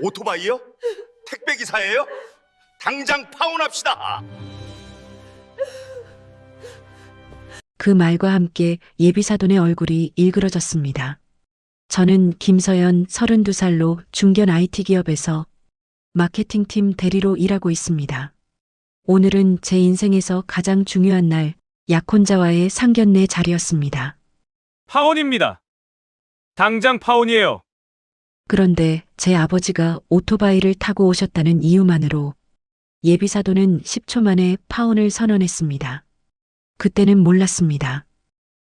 오토바이요? 택배기사예요? 당장 파혼합시다. 그 말과 함께 예비사돈의 얼굴이 일그러졌습니다. 저는 김서연 32살로 중견 IT 기업에서 마케팅팀 대리로 일하고 있습니다. 오늘은 제 인생에서 가장 중요한 날, 약혼자와의 상견례 자리였습니다. 파혼입니다. 당장 파혼이에요. 그런데 제 아버지가 오토바이를 타고 오셨다는 이유만으로 예비사돈은 10초 만에 파혼을 선언했습니다. 그때는 몰랐습니다.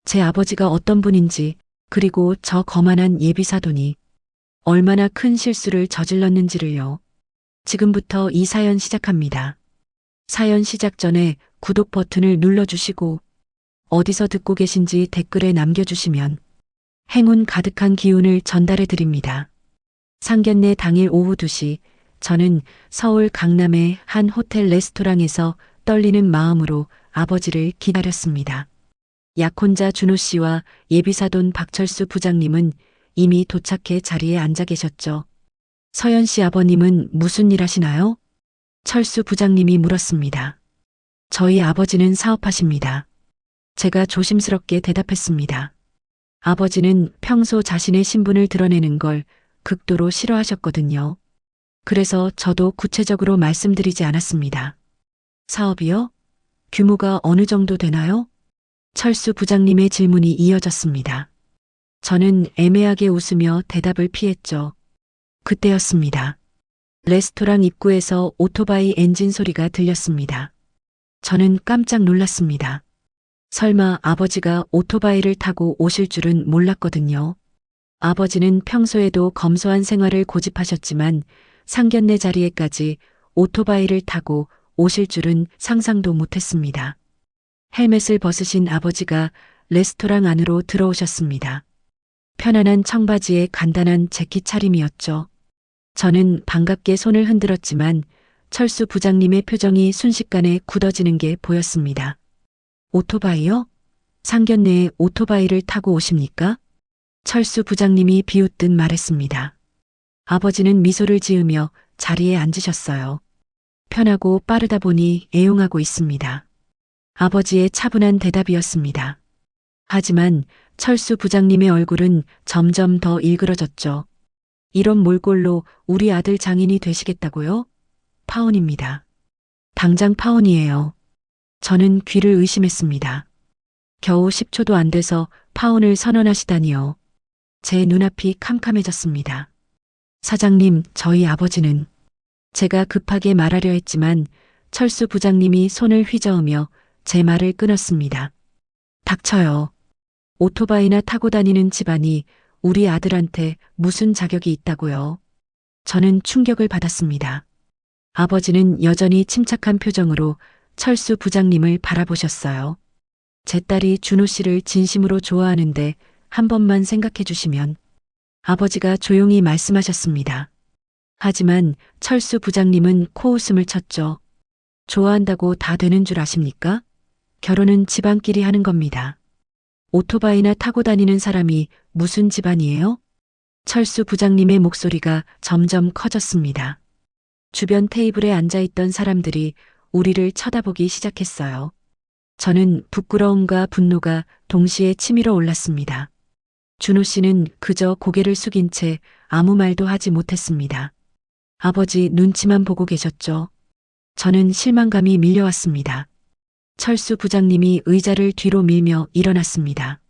제 아버지가 어떤 분인지, 그리고 저 거만한 예비사돈이 얼마나 큰 실수를 저질렀는지를요. 지금부터 이 사연 시작합니다. 사연 시작 전에 구독 버튼을 눌러주시고 어디서 듣고 계신지 댓글에 남겨주시면 행운 가득한 기운을 전달해 드립니다. 상견례 당일 오후 2시 저는 서울 강남의 한 호텔 레스토랑에서 떨리는 마음으로 아버지를 기다렸습니다. 약혼자 준호 씨와 예비사돈 박철수 부장님은 이미 도착해 자리에 앉아 계셨죠. 서연 씨 아버님은 무슨 일 하시나요? 철수 부장님이 물었습니다. 저희 아버지는 사업하십니다. 제가 조심스럽게 대답했습니다. 아버지는 평소 자신의 신분을 드러내는 걸 극도로 싫어하셨거든요. 그래서 저도 구체적으로 말씀드리지 않았습니다. 사업이요? 규모가 어느 정도 되나요? 철수 부장님의 질문이 이어졌습니다. 저는 애매하게 웃으며 대답을 피했죠. 그때였습니다. 레스토랑 입구에서 오토바이 엔진 소리가 들렸습니다. 저는 깜짝 놀랐습니다. 설마 아버지가 오토바이를 타고 오실 줄은 몰랐거든요. 아버지는 평소에도 검소한 생활을 고집하셨지만 상견례 자리에까지 오토바이를 타고 오실 줄은 상상도 못했습니다. 헬멧을 벗으신 아버지가 레스토랑 안으로 들어오셨습니다. 편안한 청바지에 간단한 재킷 차림이었죠. 저는 반갑게 손을 흔들었지만 철수 부장님의 표정이 순식간에 굳어지는 게 보였습니다. 오토바이요? 상견례에 오토바이를 타고 오십니까? 철수 부장님이 비웃듯 말했습니다. 아버지는 미소를 지으며 자리에 앉으셨어요. 편하고 빠르다 보니 애용하고 있습니다. 아버지의 차분한 대답이었습니다. 하지만 철수 부장님의 얼굴은 점점 더 일그러졌죠. 이런 몰골로 우리 아들 장인이 되시겠다고요? 파혼입니다. 당장 파혼이에요. 저는 귀를 의심했습니다. 겨우 10초도 안 돼서 파혼을 선언하시다니요. 제 눈앞이 캄캄해졌습니다. 사장님, 저희 아버지는 제가 급하게 말하려 했지만 철수 부장님이 손을 휘저으며 제 말을 끊었습니다. 닥쳐요. 오토바이나 타고 다니는 집안이 우리 아들한테 무슨 자격이 있다고요? 저는 충격을 받았습니다. 아버지는 여전히 침착한 표정으로 철수 부장님을 바라보셨어요. 제 딸이 준호 씨를 진심으로 좋아하는데 한 번만 생각해 주시면. 아버지가 조용히 말씀하셨습니다. 하지만 철수 부장님은 코웃음을 쳤죠. 좋아한다고 다 되는 줄 아십니까? 결혼은 집안끼리 하는 겁니다. 오토바이나 타고 다니는 사람이 무슨 집안이에요? 철수 부장님의 목소리가 점점 커졌습니다. 주변 테이블에 앉아있던 사람들이 우리를 쳐다보기 시작했어요. 저는 부끄러움과 분노가 동시에 치밀어 올랐습니다. 준호 씨는 그저 고개를 숙인 채 아무 말도 하지 못했습니다. 아버지 눈치만 보고 계셨죠. 저는 실망감이 밀려왔습니다. 철수 부장님이 의자를 뒤로 밀며 일어났습니다.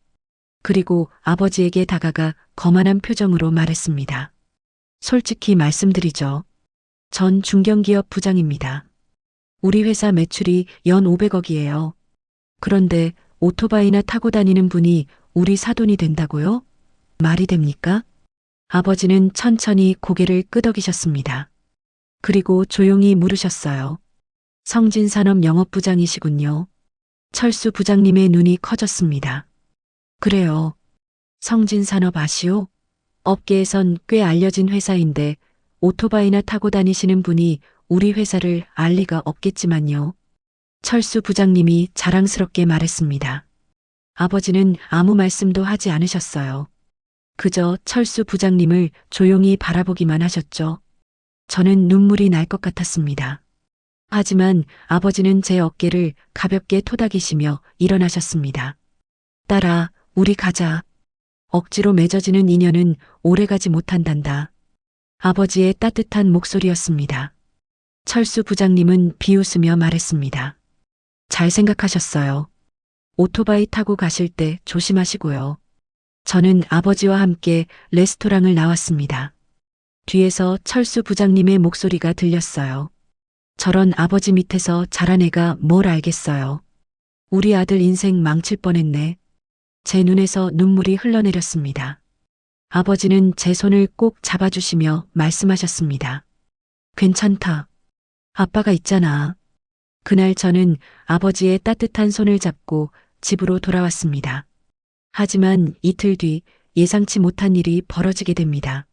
그리고 아버지에게 다가가 거만한 표정으로 말했습니다. 솔직히 말씀드리죠. 전 중견기업 부장입니다. 우리 회사 매출이 연 500억이에요. 그런데 오토바이나 타고 다니는 분이 우리 사돈이 된다고요? 말이 됩니까? 아버지는 천천히 고개를 끄덕이셨습니다. 그리고 조용히 물으셨어요. 성진산업 영업부장이시군요. 철수 부장님의 눈이 커졌습니다. 그래요. 성진산업 아시오? 업계에선 꽤 알려진 회사인데 오토바이나 타고 다니시는 분이 우리 회사를 알 리가 없겠지만요. 철수 부장님이 자랑스럽게 말했습니다. 아버지는 아무 말씀도 하지 않으셨어요. 그저 철수 부장님을 조용히 바라보기만 하셨죠. 저는 눈물이 날 것 같았습니다. 하지만 아버지는 제 어깨를 가볍게 토닥이시며 일어나셨습니다. 딸아, 우리 가자. 억지로 맺어지는 인연은 오래가지 못한단다. 아버지의 따뜻한 목소리였습니다. 철수 부장님은 비웃으며 말했습니다. 잘 생각하셨어요. 오토바이 타고 가실 때 조심하시고요. 저는 아버지와 함께 레스토랑을 나왔습니다. 뒤에서 철수 부장님의 목소리가 들렸어요. 저런 아버지 밑에서 자란 애가 뭘 알겠어요. 우리 아들 인생 망칠 뻔했네. 제 눈에서 눈물이 흘러내렸습니다. 아버지는 제 손을 꼭 잡아주시며 말씀하셨습니다. 괜찮다. 아빠가 있잖아. 그날 저는 아버지의 따뜻한 손을 잡고 집으로 돌아왔습니다. 하지만 이틀 뒤 예상치 못한 일이 벌어지게 됩니다.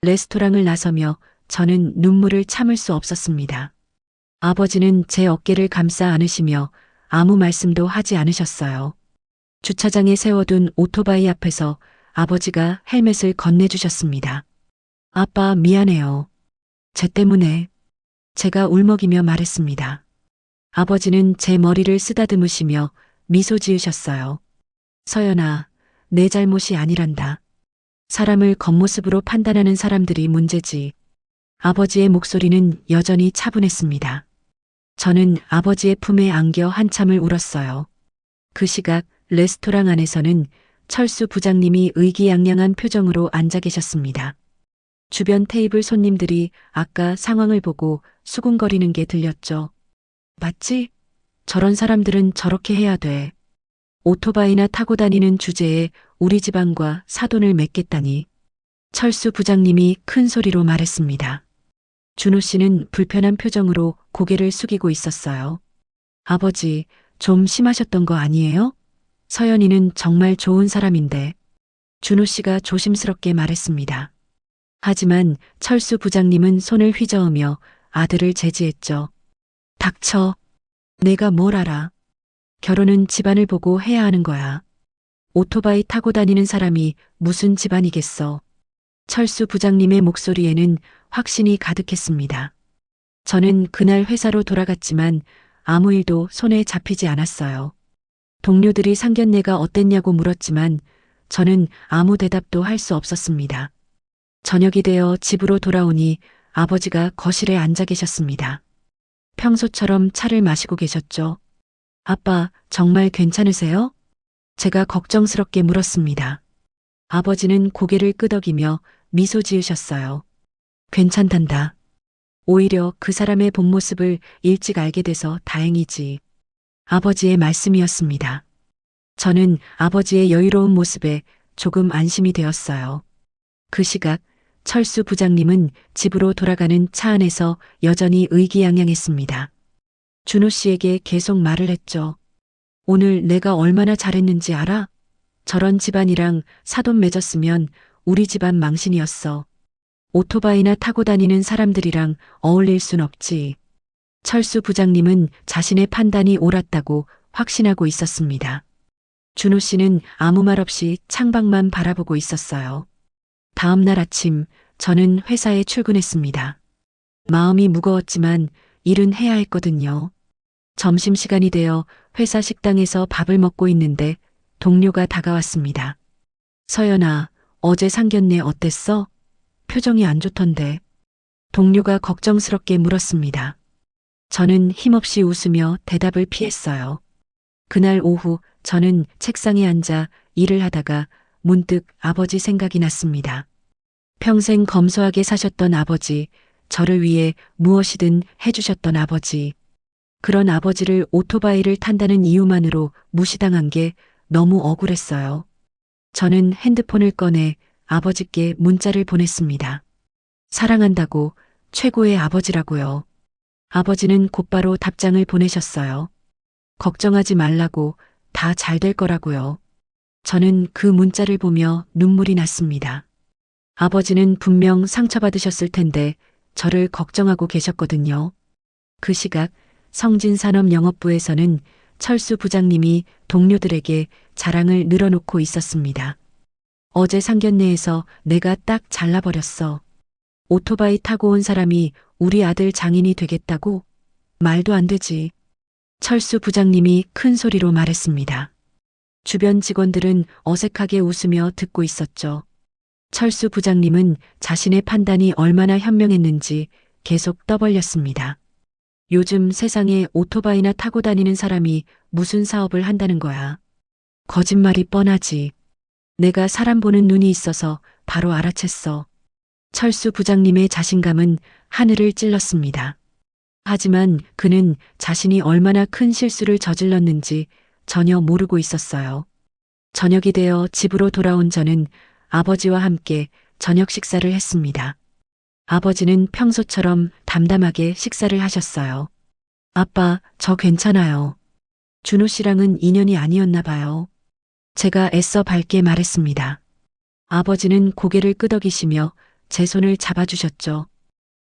레스토랑을 나서며 저는 눈물을 참을 수 없었습니다. 아버지는 제 어깨를 감싸 안으시며 아무 말씀도 하지 않으셨어요. 주차장에 세워둔 오토바이 앞에서 아버지가 헬멧을 건네주셨습니다. 아빠 미안해요. 쟤 때문에. 제가 울먹이며 말했습니다. 아버지는 제 머리를 쓰다듬으시며 미소 지으셨어요. 서연아, 내 잘못이 아니란다. 사람을 겉모습으로 판단하는 사람들이 문제지. 아버지의 목소리는 여전히 차분했습니다. 저는 아버지의 품에 안겨 한참을 울었어요. 그 시각 레스토랑 안에서는 철수 부장님이 의기양양한 표정으로 앉아 계셨습니다. 주변 테이블 손님들이 아까 상황을 보고 수군거리는 게 들렸죠. 맞지? 저런 사람들은 저렇게 해야 돼. 오토바이나 타고 다니는 주제에 우리 집안과 사돈을 맺겠다니. 철수 부장님이 큰 소리로 말했습니다. 준호 씨는 불편한 표정으로 고개를 숙이고 있었어요. 아버지, 좀 심하셨던 거 아니에요? 서연이는 정말 좋은 사람인데. 준호 씨가 조심스럽게 말했습니다. 하지만 철수 부장님은 손을 휘저으며 아들을 제지했죠. 닥쳐. 내가 뭘 알아. 결혼은 집안을 보고 해야 하는 거야. 오토바이 타고 다니는 사람이 무슨 집안이겠어. 철수 부장님의 목소리에는 확신이 가득했습니다. 저는 그날 회사로 돌아갔지만 아무 일도 손에 잡히지 않았어요. 동료들이 상견례가 어땠냐고 물었지만 저는 아무 대답도 할 수 없었습니다. 저녁이 되어 집으로 돌아오니 아버지가 거실에 앉아 계셨습니다. 평소처럼 차를 마시고 계셨죠. 아빠, 정말 괜찮으세요? 제가 걱정스럽게 물었습니다. 아버지는 고개를 끄덕이며 미소 지으셨어요. 괜찮단다. 오히려 그 사람의 본 모습을 일찍 알게 돼서 다행이지. 아버지의 말씀이었습니다. 저는 아버지의 여유로운 모습에 조금 안심이 되었어요. 그 시각 철수 부장님은 집으로 돌아가는 차 안에서 여전히 의기양양했습니다. 준호 씨에게 계속 말을 했죠. 오늘 내가 얼마나 잘했는지 알아? 저런 집안이랑 사돈 맺었으면 우리 집안 망신이었어. 오토바이나 타고 다니는 사람들이랑 어울릴 순 없지. 철수 부장님은 자신의 판단이 옳았다고 확신하고 있었습니다. 준호 씨는 아무 말 없이 창밖만 바라보고 있었어요. 다음 날 아침 저는 회사에 출근했습니다. 마음이 무거웠지만 일은 해야 했거든요. 점심시간이 되어 회사 식당에서 밥을 먹고 있는데 동료가 다가왔습니다. 서연아, 어제 상견례 어땠어? 표정이 안 좋던데. 동료가 걱정스럽게 물었습니다. 저는 힘없이 웃으며 대답을 피했어요. 그날 오후 저는 책상에 앉아 일을 하다가 문득 아버지 생각이 났습니다. 평생 검소하게 사셨던 아버지, 저를 위해 무엇이든 해주셨던 아버지. 그런 아버지를 오토바이를 탄다는 이유만으로 무시당한 게 너무 억울했어요. 저는 핸드폰을 꺼내 아버지께 문자를 보냈습니다. 사랑한다고, 최고의 아버지라고요. 아버지는 곧바로 답장을 보내셨어요. 걱정하지 말라고, 다 잘 될 거라고요. 저는 그 문자를 보며 눈물이 났습니다. 아버지는 분명 상처받으셨을 텐데 저를 걱정하고 계셨거든요. 그 시각 성진산업영업부에서는 철수 부장님이 동료들에게 자랑을 늘어놓고 있었습니다. 어제 상견례에서 내가 딱 잘라버렸어. 오토바이 타고 온 사람이 우리 아들 장인이 되겠다고? 말도 안 되지. 철수 부장님이 큰 소리로 말했습니다. 주변 직원들은 어색하게 웃으며 듣고 있었죠. 철수 부장님은 자신의 판단이 얼마나 현명했는지 계속 떠벌렸습니다. 요즘 세상에 오토바이나 타고 다니는 사람이 무슨 사업을 한다는 거야. 거짓말이 뻔하지. 내가 사람 보는 눈이 있어서 바로 알아챘어. 철수 부장님의 자신감은 하늘을 찔렀습니다. 하지만 그는 자신이 얼마나 큰 실수를 저질렀는지 전혀 모르고 있었어요. 저녁이 되어 집으로 돌아온 저는 아버지와 함께 저녁 식사를 했습니다. 아버지는 평소처럼 담담하게 식사를 하셨어요. 아빠, 저 괜찮아요. 준호 씨랑은 인연이 아니었나 봐요. 제가 애써 밝게 말했습니다. 아버지는 고개를 끄덕이시며 제 손을 잡아주셨죠.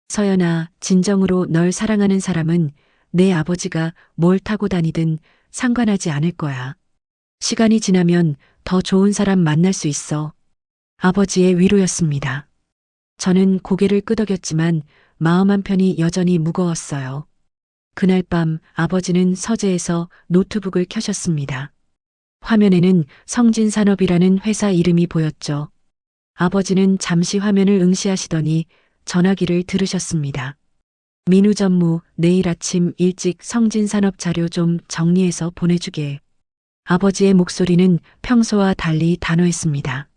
서연아, 진정으로 널 사랑하는 사람은 내 아버지가 뭘 타고 다니든 상관하지 않을 거야. 시간이 지나면 더 좋은 사람 만날 수 있어. 아버지의 위로였습니다. 저는 고개를 끄덕였지만 마음 한편이 여전히 무거웠어요. 그날 밤 아버지는 서재에서 노트북을 켜셨습니다. 화면에는 성진산업이라는 회사 이름이 보였죠. 아버지는 잠시 화면을 응시하시더니 전화기를 들으셨습니다. 민우 전무, 내일 아침 일찍 성진산업 자료 좀 정리해서 보내주게. 아버지의 목소리는 평소와 달리 단호했습니다.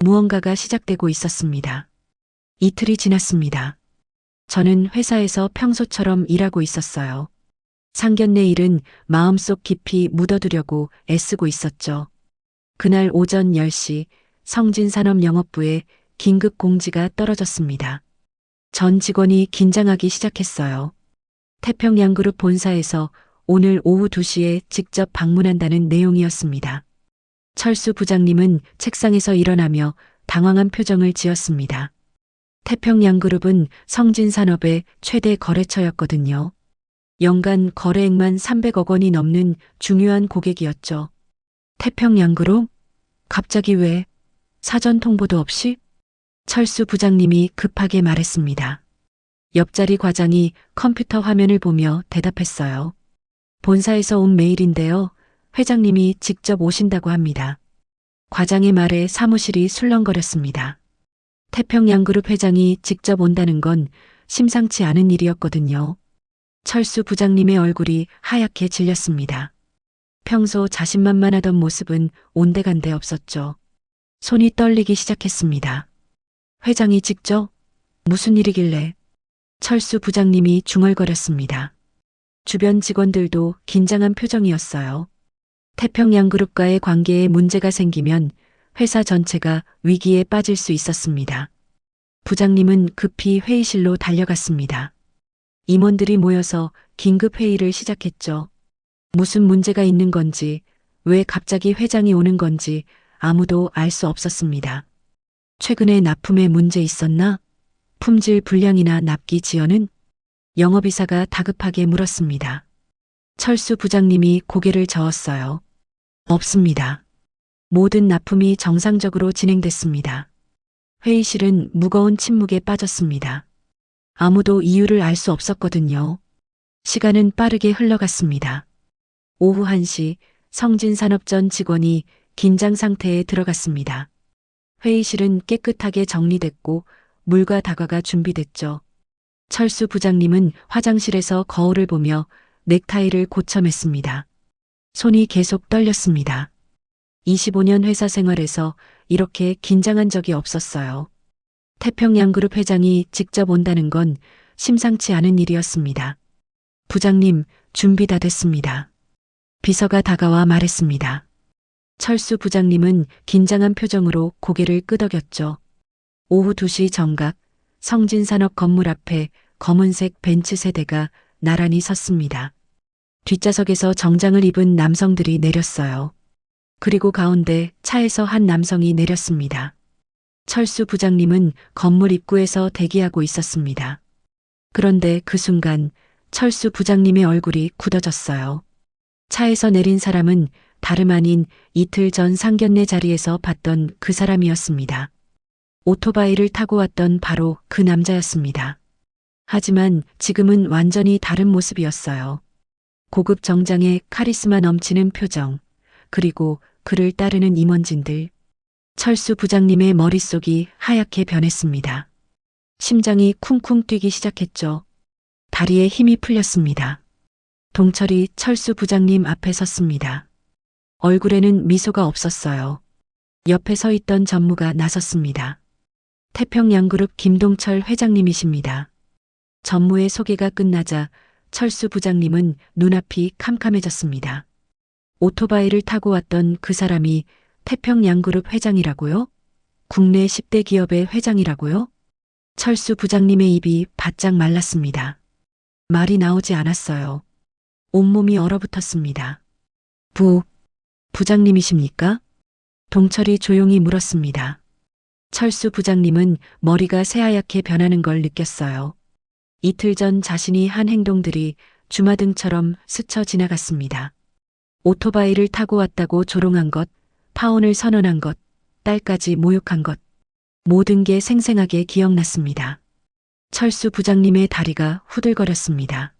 무언가가 시작되고 있었습니다. 이틀이 지났습니다. 저는 회사에서 평소처럼 일하고 있었어요. 상견례 일은 마음속 깊이 묻어두려고 애쓰고 있었죠. 그날 오전 10시 성진산업 영업부에 긴급 공지가 떨어졌습니다. 전 직원이 긴장하기 시작했어요. 태평양그룹 본사에서 오늘 오후 2시에 직접 방문한다는 내용이었습니다. 철수 부장님은 책상에서 일어나며 당황한 표정을 지었습니다. 태평양그룹은 성진산업의 최대 거래처였거든요. 연간 거래액만 300억 원이 넘는 중요한 고객이었죠. 태평양그룹? 갑자기 왜? 사전 통보도 없이? 철수 부장님이 급하게 말했습니다. 옆자리 과장이 컴퓨터 화면을 보며 대답했어요. 본사에서 온 메일인데요. 회장님이 직접 오신다고 합니다. 과장의 말에 사무실이 술렁거렸습니다. 태평양그룹 회장이 직접 온다는 건 심상치 않은 일이었거든요. 철수 부장님의 얼굴이 하얗게 질렸습니다. 평소 자신만만하던 모습은 온데간데 없었죠. 손이 떨리기 시작했습니다. 회장이 직접? 무슨 일이길래? 철수 부장님이 중얼거렸습니다. 주변 직원들도 긴장한 표정이었어요. 태평양그룹과의 관계에 문제가 생기면 회사 전체가 위기에 빠질 수 있었습니다. 부장님은 급히 회의실로 달려갔습니다. 임원들이 모여서 긴급 회의를 시작했죠. 무슨 문제가 있는 건지, 왜 갑자기 회장이 오는 건지 아무도 알 수 없었습니다. 최근에 납품에 문제 있었나? 품질 불량이나 납기 지연은? 영업이사가 다급하게 물었습니다. 철수 부장님이 고개를 저었어요. 없습니다. 모든 납품이 정상적으로 진행됐습니다. 회의실은 무거운 침묵에 빠졌습니다. 아무도 이유를 알 수 없었거든요. 시간은 빠르게 흘러갔습니다. 오후 1시 성진산업 전 직원이 긴장 상태에 들어갔습니다. 회의실은 깨끗하게 정리됐고 물과 다과가 준비됐죠. 철수 부장님은 화장실에서 거울을 보며 넥타이를 고쳐맸습니다. 손이 계속 떨렸습니다. 25년 회사 생활에서 이렇게 긴장한 적이 없었어요. 태평양그룹 회장이 직접 온다는 건 심상치 않은 일이었습니다. 부장님, 준비 다 됐습니다. 비서가 다가와 말했습니다. 철수 부장님은 긴장한 표정으로 고개를 끄덕였죠. 오후 2시 정각, 성진산업 건물 앞에 검은색 벤츠 세대가 나란히 섰습니다. 뒷좌석에서 정장을 입은 남성들이 내렸어요. 그리고 가운데 차에서 한 남성이 내렸습니다. 철수 부장님은 건물 입구에서 대기하고 있었습니다. 그런데 그 순간 철수 부장님의 얼굴이 굳어졌어요. 차에서 내린 사람은 다름 아닌 이틀 전 상견례 자리에서 봤던 그 사람이었습니다. 오토바이를 타고 왔던 바로 그 남자였습니다. 하지만 지금은 완전히 다른 모습이었어요. 고급 정장에 카리스마 넘치는 표정, 그리고 그를 따르는 임원진들. 철수 부장님의 머릿속이 하얗게 변했습니다. 심장이 쿵쿵 뛰기 시작했죠. 다리에 힘이 풀렸습니다. 동철이 철수 부장님 앞에 섰습니다. 얼굴에는 미소가 없었어요. 옆에 서 있던 전무가 나섰습니다. 태평양그룹 김동철 회장님이십니다. 전무의 소개가 끝나자 철수 부장님은 눈앞이 캄캄해졌습니다. 오토바이를 타고 왔던 그 사람이 태평양그룹 회장이라고요? 국내 10대 기업의 회장이라고요? 철수 부장님의 입이 바짝 말랐습니다. 말이 나오지 않았어요. 온몸이 얼어붙었습니다. 부장님이십니까? 동철이 조용히 물었습니다. 철수 부장님은 머리가 새하얗게 변하는 걸 느꼈어요. 이틀 전 자신이 한 행동들이 주마등처럼 스쳐 지나갔습니다. 오토바이를 타고 왔다고 조롱한 것, 파혼을 선언한 것, 딸까지 모욕한 것. 모든 게 생생하게 기억났습니다. 철수 부장님의 다리가 후들거렸습니다.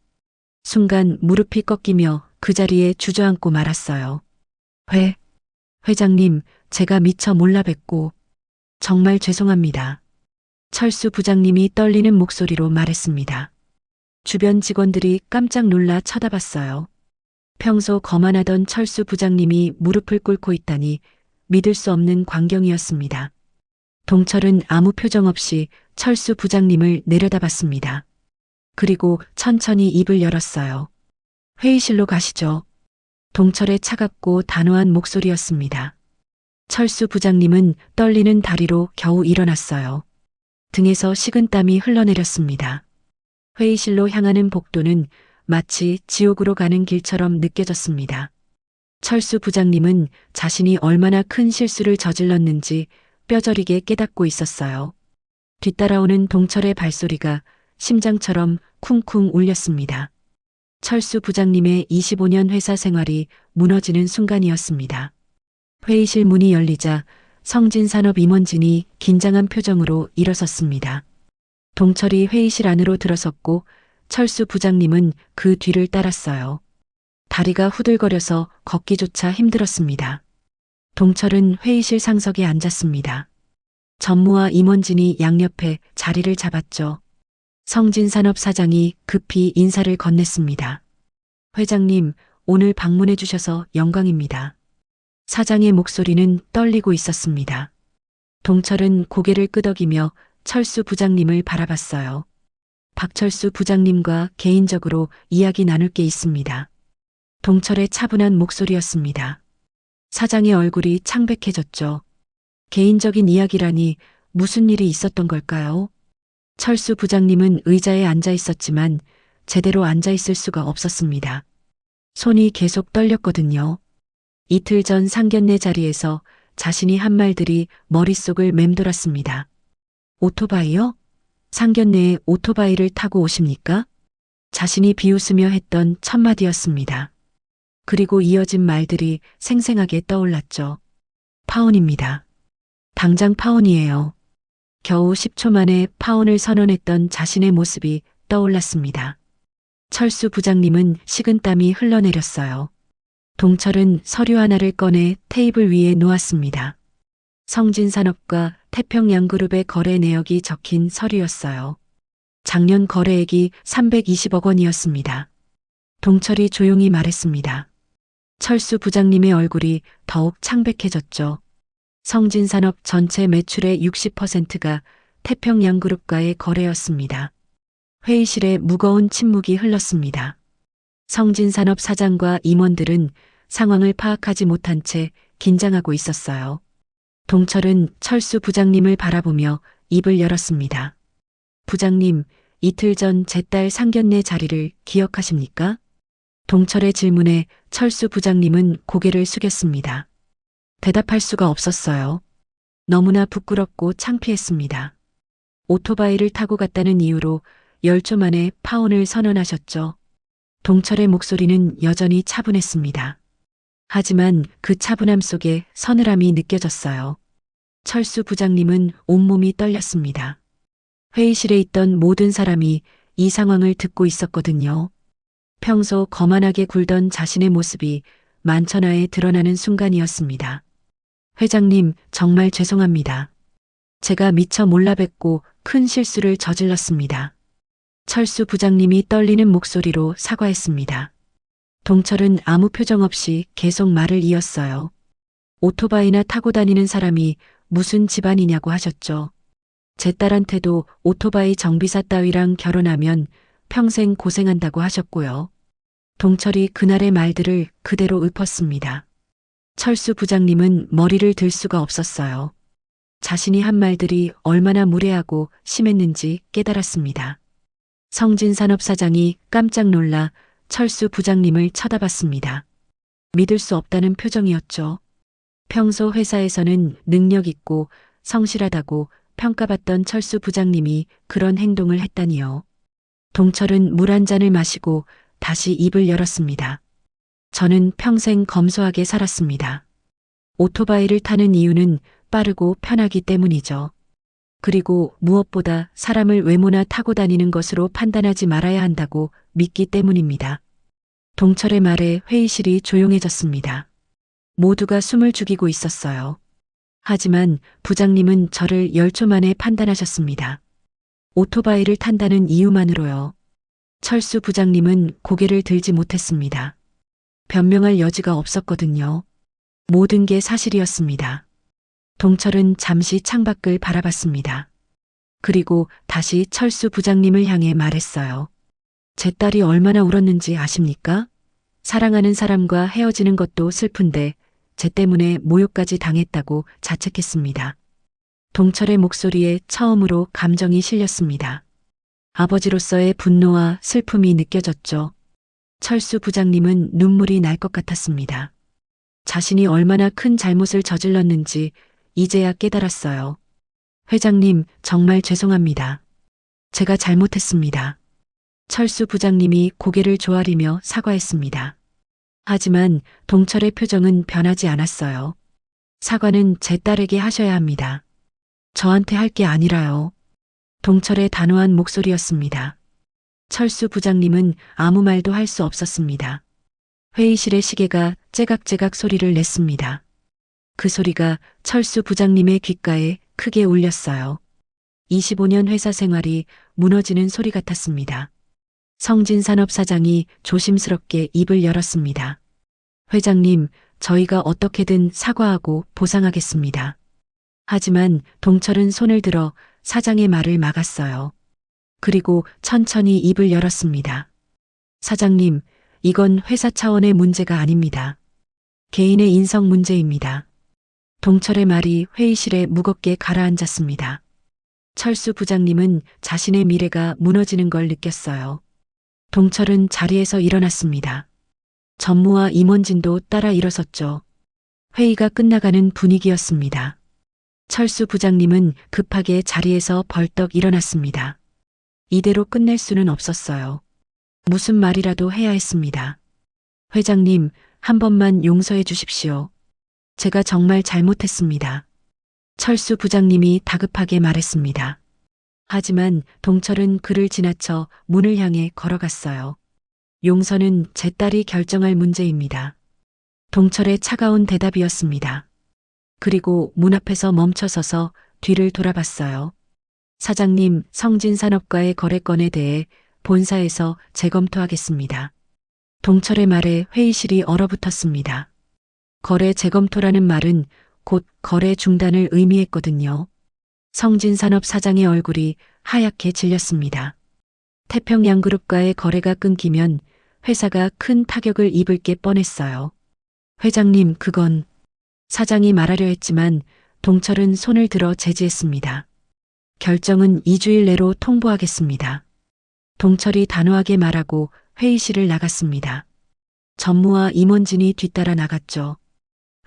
순간 무릎이 꺾이며 그 자리에 주저앉고 말았어요. 회장님, 제가 미처 몰라 뵙고 정말 죄송합니다. 철수 부장님이 떨리는 목소리로 말했습니다. 주변 직원들이 깜짝 놀라 쳐다봤어요. 평소 거만하던 철수 부장님이 무릎을 꿇고 있다니 믿을 수 없는 광경이었습니다. 동철은 아무 표정 없이 철수 부장님을 내려다봤습니다. 그리고 천천히 입을 열었어요. 회의실로 가시죠. 동철의 차갑고 단호한 목소리였습니다. 철수 부장님은 떨리는 다리로 겨우 일어났어요. 등에서 식은땀이 흘러내렸습니다. 회의실로 향하는 복도는 마치 지옥으로 가는 길처럼 느껴졌습니다. 철수 부장님은 자신이 얼마나 큰 실수를 저질렀는지 뼈저리게 깨닫고 있었어요. 뒤따라오는 동철의 발소리가 심장처럼 쿵쿵 울렸습니다. 철수 부장님의 25년 회사 생활이 무너지는 순간이었습니다. 회의실 문이 열리자 성진산업 임원진이 긴장한 표정으로 일어섰습니다. 동철이 회의실 안으로 들어섰고 철수 부장님은 그 뒤를 따랐어요. 다리가 후들거려서 걷기조차 힘들었습니다. 동철은 회의실 상석에 앉았습니다. 전무와 임원진이 양옆에 자리를 잡았죠. 성진산업 사장이 급히 인사를 건넸습니다. 회장님, 오늘 방문해 주셔서 영광입니다. 사장의 목소리는 떨리고 있었습니다. 동철은 고개를 끄덕이며 철수 부장님을 바라봤어요. 박철수 부장님과 개인적으로 이야기 나눌 게 있습니다. 동철의 차분한 목소리였습니다. 사장의 얼굴이 창백해졌죠. 개인적인 이야기라니 무슨 일이 있었던 걸까요? 철수 부장님은 의자에 앉아 있었지만 제대로 앉아 있을 수가 없었습니다. 손이 계속 떨렸거든요. 이틀 전 상견례 자리에서 자신이 한 말들이 머릿속을 맴돌았습니다. 오토바이요? 상견례에 오토바이를 타고 오십니까? 자신이 비웃으며 했던 첫마디였습니다. 그리고 이어진 말들이 생생하게 떠올랐죠. 파혼입니다. 당장 파혼이에요. 겨우 10초 만에 파혼을 선언했던 자신의 모습이 떠올랐습니다. 철수 부장님은 식은땀이 흘러내렸어요. 동철은 서류 하나를 꺼내 테이블 위에 놓았습니다. 성진산업과 태평양그룹의 거래 내역이 적힌 서류였어요. 작년 거래액이 320억 원이었습니다. 동철이 조용히 말했습니다. 철수 부장님의 얼굴이 더욱 창백해졌죠. 성진산업 전체 매출의 60%가 태평양그룹과의 거래였습니다. 회의실에 무거운 침묵이 흘렀습니다. 성진산업 사장과 임원들은 상황을 파악하지 못한 채 긴장하고 있었어요. 동철은 철수 부장님을 바라보며 입을 열었습니다. 부장님, 이틀 전 제 딸 상견례 자리를 기억하십니까? 동철의 질문에 철수 부장님은 고개를 숙였습니다. 대답할 수가 없었어요. 너무나 부끄럽고 창피했습니다. 오토바이를 타고 갔다는 이유로 10초 만에 파혼을 선언하셨죠. 동철의 목소리는 여전히 차분했습니다. 하지만 그 차분함 속에 서늘함이 느껴졌어요. 철수 부장님은 온몸이 떨렸습니다. 회의실에 있던 모든 사람이 이 상황을 듣고 있었거든요. 평소 거만하게 굴던 자신의 모습이 만천하에 드러나는 순간이었습니다. 회장님, 정말 죄송합니다. 제가 미처 몰라뵙고 큰 실수를 저질렀습니다. 철수 부장님이 떨리는 목소리로 사과했습니다. 동철은 아무 표정 없이 계속 말을 이었어요. 오토바이나 타고 다니는 사람이 무슨 집안이냐고 하셨죠. 제 딸한테도 오토바이 정비사 따위랑 결혼하면 평생 고생한다고 하셨고요. 동철이 그날의 말들을 그대로 읊었습니다. 철수 부장님은 머리를 들 수가 없었어요. 자신이 한 말들이 얼마나 무례하고 심했는지 깨달았습니다. 성진산업 사장이 깜짝 놀라 철수 부장님을 쳐다봤습니다. 믿을 수 없다는 표정이었죠. 평소 회사에서는 능력 있고 성실하다고 평가받던 철수 부장님이 그런 행동을 했다니요. 동철은 물 한 잔을 마시고 다시 입을 열었습니다. 저는 평생 검소하게 살았습니다. 오토바이를 타는 이유는 빠르고 편하기 때문이죠. 그리고 무엇보다 사람을 외모나 타고 다니는 것으로 판단하지 말아야 한다고 믿기 때문입니다. 동철의 말에 회의실이 조용해졌습니다. 모두가 숨을 죽이고 있었어요. 하지만 부장님은 저를 10초 만에 판단하셨습니다. 오토바이를 탄다는 이유만으로요. 철수 부장님은 고개를 들지 못했습니다. 변명할 여지가 없었거든요. 모든 게 사실이었습니다. 동철은 잠시 창밖을 바라봤습니다. 그리고 다시 철수 부장님을 향해 말했어요. 제 딸이 얼마나 울었는지 아십니까? 사랑하는 사람과 헤어지는 것도 슬픈데 제 때문에 모욕까지 당했다고 자책했습니다. 동철의 목소리에 처음으로 감정이 실렸습니다. 아버지로서의 분노와 슬픔이 느껴졌죠. 철수 부장님은 눈물이 날 것 같았습니다. 자신이 얼마나 큰 잘못을 저질렀는지 이제야 깨달았어요. 회장님, 정말 죄송합니다. 제가 잘못했습니다. 철수 부장님이 고개를 조아리며 사과했습니다. 하지만 동철의 표정은 변하지 않았어요. 사과는 제 딸에게 하셔야 합니다. 저한테 할 게 아니라요. 동철의 단호한 목소리였습니다. 철수 부장님은 아무 말도 할 수 없었습니다. 회의실의 시계가 째각째각 소리를 냈습니다. 그 소리가 철수 부장님의 귓가에 크게 울렸어요. 25년 회사 생활이 무너지는 소리 같았습니다. 성진산업 사장이 조심스럽게 입을 열었습니다. 회장님, 저희가 어떻게든 사과하고 보상하겠습니다. 하지만 동철은 손을 들어 사장의 말을 막았어요. 그리고 천천히 입을 열었습니다. 사장님, 이건 회사 차원의 문제가 아닙니다. 개인의 인성 문제입니다. 동철의 말이 회의실에 무겁게 가라앉았습니다. 철수 부장님은 자신의 미래가 무너지는 걸 느꼈어요. 동철은 자리에서 일어났습니다. 전무와 임원진도 따라 일어섰죠. 회의가 끝나가는 분위기였습니다. 철수 부장님은 급하게 자리에서 벌떡 일어났습니다. 이대로 끝낼 수는 없었어요. 무슨 말이라도 해야 했습니다. 회장님, 한 번만 용서해 주십시오. 제가 정말 잘못했습니다. 철수 부장님이 다급하게 말했습니다. 하지만 동철은 그를 지나쳐 문을 향해 걸어갔어요. 용서는 제 딸이 결정할 문제입니다. 동철의 차가운 대답이었습니다. 그리고 문 앞에서 멈춰서서 뒤를 돌아봤어요. 사장님, 성진산업과의 거래건에 대해 본사에서 재검토하겠습니다. 동철의 말에 회의실이 얼어붙었습니다. 거래 재검토라는 말은 곧 거래 중단을 의미했거든요. 성진산업 사장의 얼굴이 하얗게 질렸습니다. 태평양그룹과의 거래가 끊기면 회사가 큰 타격을 입을 게 뻔했어요. 회장님, 그건... 사장이 말하려 했지만 동철은 손을 들어 제지했습니다. 결정은 2주일 내로 통보하겠습니다. 동철이 단호하게 말하고 회의실을 나갔습니다. 전무와 임원진이 뒤따라 나갔죠.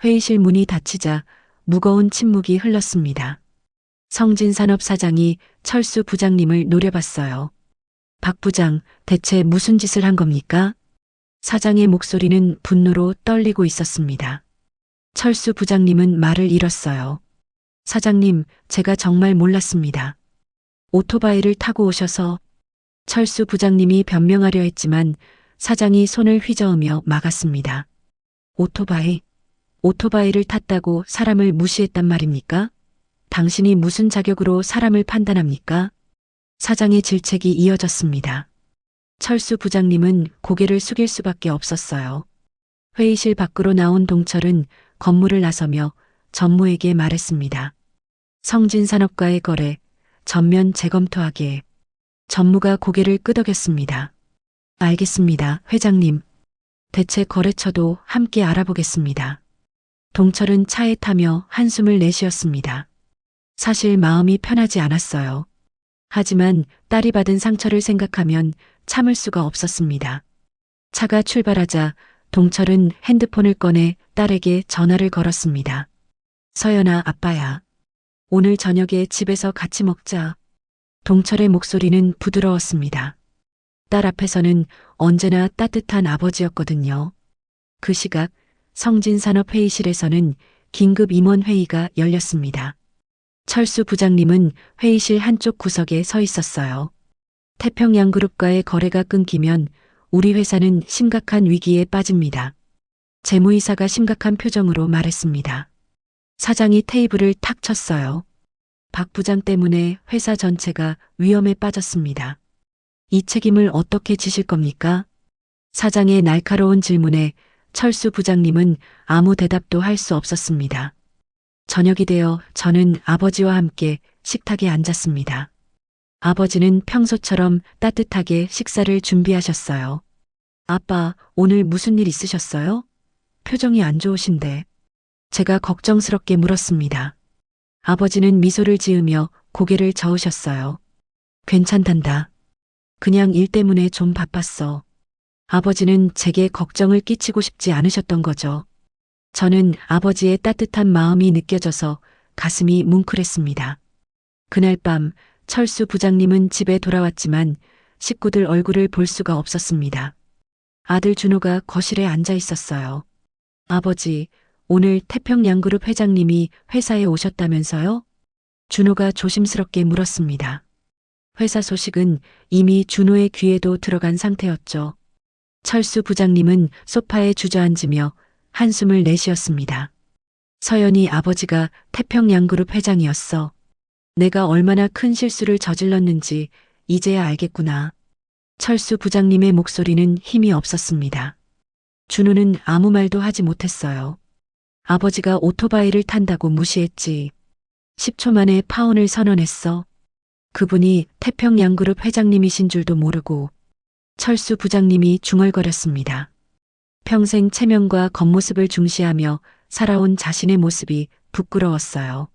회의실 문이 닫히자 무거운 침묵이 흘렀습니다. 성진산업 사장이 철수 부장님을 노려봤어요. 박 부장, 대체 무슨 짓을 한 겁니까? 사장의 목소리는 분노로 떨리고 있었습니다. 철수 부장님은 말을 잃었어요. 사장님, 제가 정말 몰랐습니다. 오토바이를 타고 오셔서 철수 부장님이 변명하려 했지만 사장이 손을 휘저으며 막았습니다. 오토바이를 탔다고 사람을 무시했단 말입니까? 당신이 무슨 자격으로 사람을 판단합니까? 사장의 질책이 이어졌습니다. 철수 부장님은 고개를 숙일 수밖에 없었어요. 회의실 밖으로 나온 동철은 건물을 나서며 전무에게 말했습니다. 성진산업과의 거래 전면 재검토하게. 전무가 고개를 끄덕였습니다. 알겠습니다, 회장님. 대체 거래처도 함께 알아보겠습니다. 동철은 차에 타며 한숨을 내쉬었습니다. 사실 마음이 편하지 않았어요. 하지만 딸이 받은 상처를 생각하면 참을 수가 없었습니다. 차가 출발하자 동철은 핸드폰을 꺼내 딸에게 전화를 걸었습니다. 서연아, 아빠야. 오늘 저녁에 집에서 같이 먹자. 동철의 목소리는 부드러웠습니다. 딸 앞에서는 언제나 따뜻한 아버지였거든요. 그 시각 성진산업회의실에서는 긴급 임원회의가 열렸습니다. 철수 부장님은 회의실 한쪽 구석에 서 있었어요. 태평양그룹과의 거래가 끊기면 우리 회사는 심각한 위기에 빠집니다. 재무이사가 심각한 표정으로 말했습니다. 사장이 테이블을 탁 쳤어요. 박 부장 때문에 회사 전체가 위험에 빠졌습니다. 이 책임을 어떻게 지실 겁니까? 사장의 날카로운 질문에 철수 부장님은 아무 대답도 할 수 없었습니다. 저녁이 되어 저는 아버지와 함께 식탁에 앉았습니다. 아버지는 평소처럼 따뜻하게 식사를 준비하셨어요. 아빠, 오늘 무슨 일 있으셨어요? 표정이 안 좋으신데. 제가 걱정스럽게 물었습니다. 아버지는 미소를 지으며 고개를 저으셨어요. 괜찮단다. 그냥 일 때문에 좀 바빴어. 아버지는 제게 걱정을 끼치고 싶지 않으셨던 거죠. 저는 아버지의 따뜻한 마음이 느껴져서 가슴이 뭉클했습니다. 그날 밤 철수 부장님은 집에 돌아왔지만 식구들 얼굴을 볼 수가 없었습니다. 아들 준호가 거실에 앉아 있었어요. 아버지, 오늘 태평양그룹 회장님이 회사에 오셨다면서요? 준호가 조심스럽게 물었습니다. 회사 소식은 이미 준호의 귀에도 들어간 상태였죠. 철수 부장님은 소파에 주저앉으며 한숨을 내쉬었습니다. 서연이 아버지가 태평양그룹 회장이었어. 내가 얼마나 큰 실수를 저질렀는지 이제야 알겠구나. 철수 부장님의 목소리는 힘이 없었습니다. 준호는 아무 말도 하지 못했어요. 아버지가 오토바이를 탄다고 무시했지. 10초 만에 파혼을 선언했어. 그분이 태평양그룹 회장님이신 줄도 모르고. 철수 부장님이 중얼거렸습니다. 평생 체면과 겉모습을 중시하며 살아온 자신의 모습이 부끄러웠어요.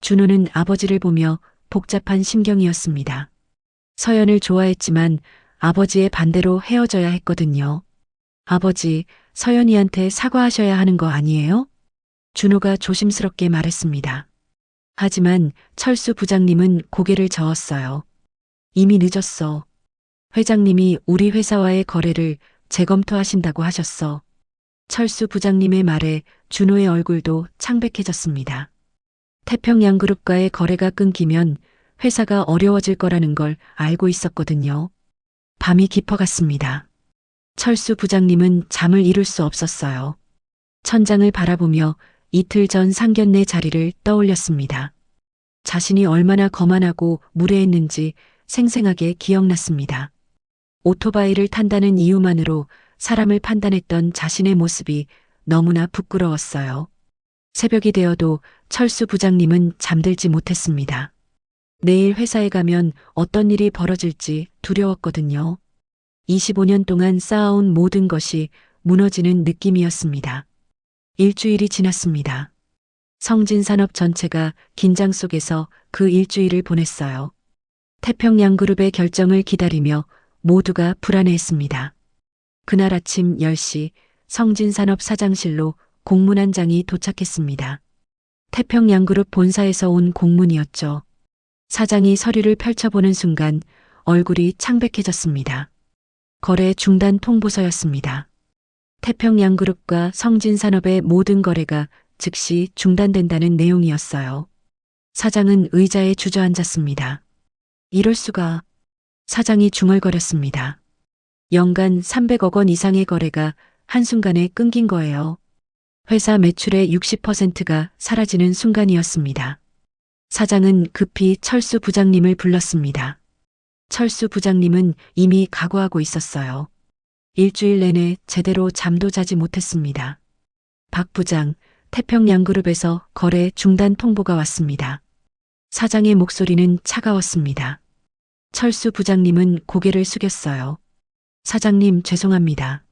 준호는 아버지를 보며 복잡한 심경이었습니다. 서연을 좋아했지만 아버지의 반대로 헤어져야 했거든요. 아버지, 서연이한테 사과하셔야 하는 거 아니에요? 준호가 조심스럽게 말했습니다. 하지만 철수 부장님은 고개를 저었어요. 이미 늦었어. 회장님이 우리 회사와의 거래를 재검토하신다고 하셨어. 철수 부장님의 말에 준호의 얼굴도 창백해졌습니다. 태평양그룹과의 거래가 끊기면 회사가 어려워질 거라는 걸 알고 있었거든요. 밤이 깊어갔습니다. 철수 부장님은 잠을 이룰 수 없었어요. 천장을 바라보며 이틀 전 상견례 자리를 떠올렸습니다. 자신이 얼마나 거만하고 무례했는지 생생하게 기억났습니다. 오토바이를 탄다는 이유만으로 사람을 판단했던 자신의 모습이 너무나 부끄러웠어요. 새벽이 되어도 철수 부장님은 잠들지 못했습니다. 내일 회사에 가면 어떤 일이 벌어질지 두려웠거든요. 25년 동안 쌓아온 모든 것이 무너지는 느낌이었습니다. 일주일이 지났습니다. 성진산업 전체가 긴장 속에서 그 일주일을 보냈어요. 태평양그룹의 결정을 기다리며 모두가 불안해했습니다. 그날 아침 10시 성진산업 사장실로 공문 한 장이 도착했습니다. 태평양그룹 본사에서 온 공문이었죠. 사장이 서류를 펼쳐보는 순간 얼굴이 창백해졌습니다. 거래 중단 통보서였습니다. 태평양그룹과 성진산업의 모든 거래가 즉시 중단된다는 내용이었어요. 사장은 의자에 주저앉았습니다. 이럴 수가. 사장이 중얼거렸습니다. 연간 300억 원 이상의 거래가 한순간에 끊긴 거예요. 회사 매출의 60%가 사라지는 순간이었습니다. 사장은 급히 철수 부장님을 불렀습니다. 철수 부장님은 이미 각오하고 있었어요. 일주일 내내 제대로 잠도 자지 못했습니다. 박 부장, 태평양그룹에서 거래 중단 통보가 왔습니다. 사장의 목소리는 차가웠습니다. 철수 부장님은 고개를 숙였어요. 사장님, 죄송합니다.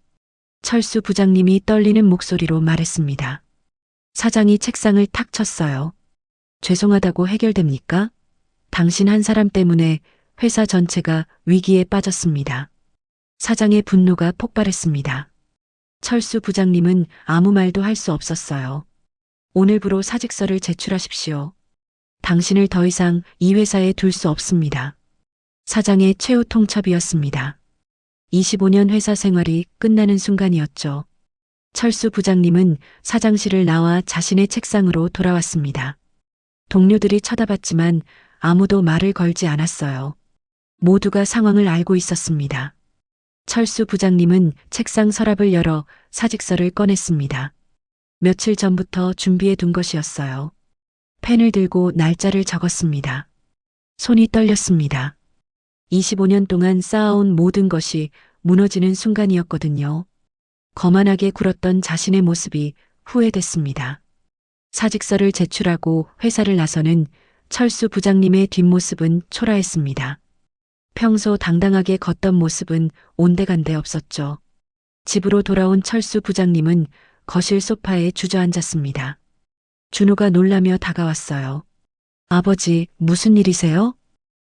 철수 부장님이 떨리는 목소리로 말했습니다. 사장이 책상을 탁 쳤어요. 죄송하다고 해결됩니까? 당신 한 사람 때문에 회사 전체가 위기에 빠졌습니다. 사장의 분노가 폭발했습니다. 철수 부장님은 아무 말도 할 수 없었어요. 오늘부로 사직서를 제출하십시오. 당신을 더 이상 이 회사에 둘 수 없습니다. 사장의 최후 통첩이었습니다. 25년 회사 생활이 끝나는 순간이었죠. 철수 부장님은 사장실을 나와 자신의 책상으로 돌아왔습니다. 동료들이 쳐다봤지만 아무도 말을 걸지 않았어요. 모두가 상황을 알고 있었습니다. 철수 부장님은 책상 서랍을 열어 사직서를 꺼냈습니다. 며칠 전부터 준비해 둔 것이었어요. 펜을 들고 날짜를 적었습니다. 손이 떨렸습니다. 25년 동안 쌓아온 모든 것이 무너지는 순간이었거든요. 거만하게 굴었던 자신의 모습이 후회됐습니다. 사직서를 제출하고 회사를 나서는 철수 부장님의 뒷모습은 초라했습니다. 평소 당당하게 걷던 모습은 온데간데 없었죠. 집으로 돌아온 철수 부장님은 거실 소파에 주저앉았습니다. 준호가 놀라며 다가왔어요. 아버지, 무슨 일이세요?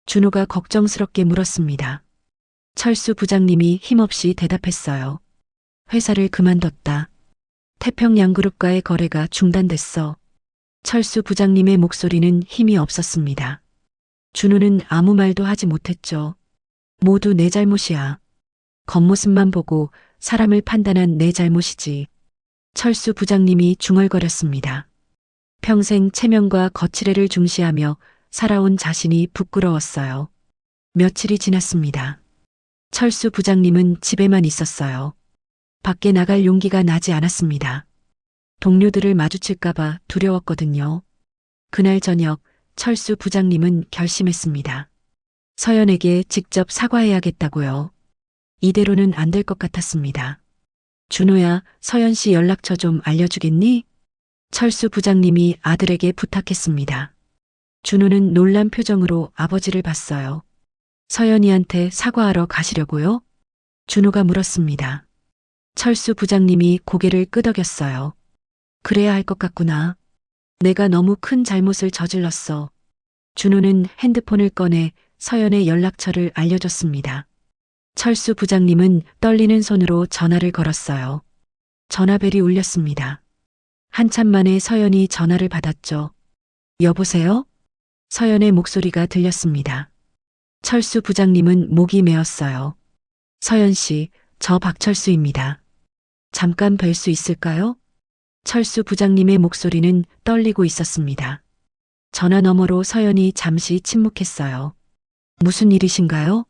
준호가 걱정스럽게 물었습니다. 철수 부장님이 힘없이 대답했어요. 회사를 그만뒀다. 태평양그룹과의 거래가 중단됐어. 철수 부장님의 목소리는 힘이 없었습니다. 준호는 아무 말도 하지 못했죠. 모두 내 잘못이야. 겉모습만 보고 사람을 판단한 내 잘못이지. 철수 부장님이 중얼거렸습니다. 평생 체면과 거칠애를 중시하며 살아온 자신이 부끄러웠어요. 며칠이 지났습니다. 철수 부장님은 집에만 있었어요. 밖에 나갈 용기가 나지 않았습니다. 동료들을 마주칠까봐 두려웠거든요. 그날 저녁 철수 부장님은 결심했습니다. 서연에게 직접 사과해야겠다고요. 이대로는 안 될 것 같았습니다. 준호야, 서연 씨 연락처 좀 알려주겠니? 철수 부장님이 아들에게 부탁했습니다. 준호는 놀란 표정으로 아버지를 봤어요. 서연이한테 사과하러 가시려고요? 준호가 물었습니다. 철수 부장님이 고개를 끄덕였어요. 그래야 할 것 같구나. 내가 너무 큰 잘못을 저질렀어. 준호는 핸드폰을 꺼내 서연의 연락처를 알려줬습니다. 철수 부장님은 떨리는 손으로 전화를 걸었어요. 전화벨이 울렸습니다. 한참 만에 서연이 전화를 받았죠. 여보세요? 서연의 목소리가 들렸습니다. 철수 부장님은 목이 메었어요. 서연 씨, 저 박철수입니다. 잠깐 뵐 수 있을까요? 철수 부장님의 목소리는 떨리고 있었습니다. 전화 너머로 서연이 잠시 침묵했어요. 무슨 일이신가요?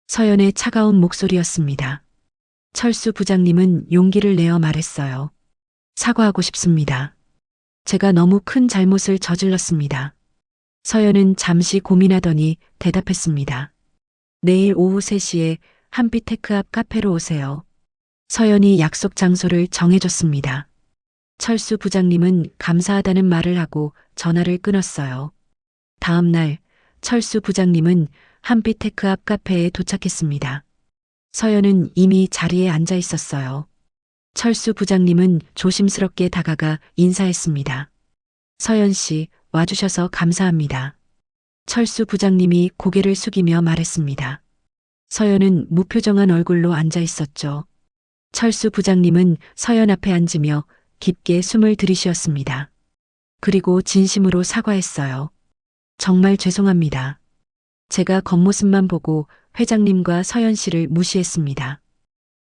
서연의 차가운 목소리였습니다. 철수 부장님은 용기를 내어 말했어요. 사과하고 싶습니다. 제가 너무 큰 잘못을 저질렀습니다. 서연은 잠시 고민하더니 대답했습니다. 내일 오후 3시에 한빛테크 앞 카페로 오세요. 서연이 약속 장소를 정해줬습니다. 철수 부장님은 감사하다는 말을 하고 전화를 끊었어요. 다음 날 철수 부장님은 한빛테크 앞 카페에 도착했습니다. 서연은 이미 자리에 앉아 있었어요. 철수 부장님은 조심스럽게 다가가 인사했습니다. 서연 씨, 와주셔서 감사합니다. 철수 부장님이 고개를 숙이며 말했습니다. 서연은 무표정한 얼굴로 앉아 있었죠. 철수 부장님은 서연 앞에 앉으며 깊게 숨을 들이쉬었습니다. 그리고 진심으로 사과했어요. 정말 죄송합니다. 제가 겉모습만 보고 회장님과 서연 씨를 무시했습니다.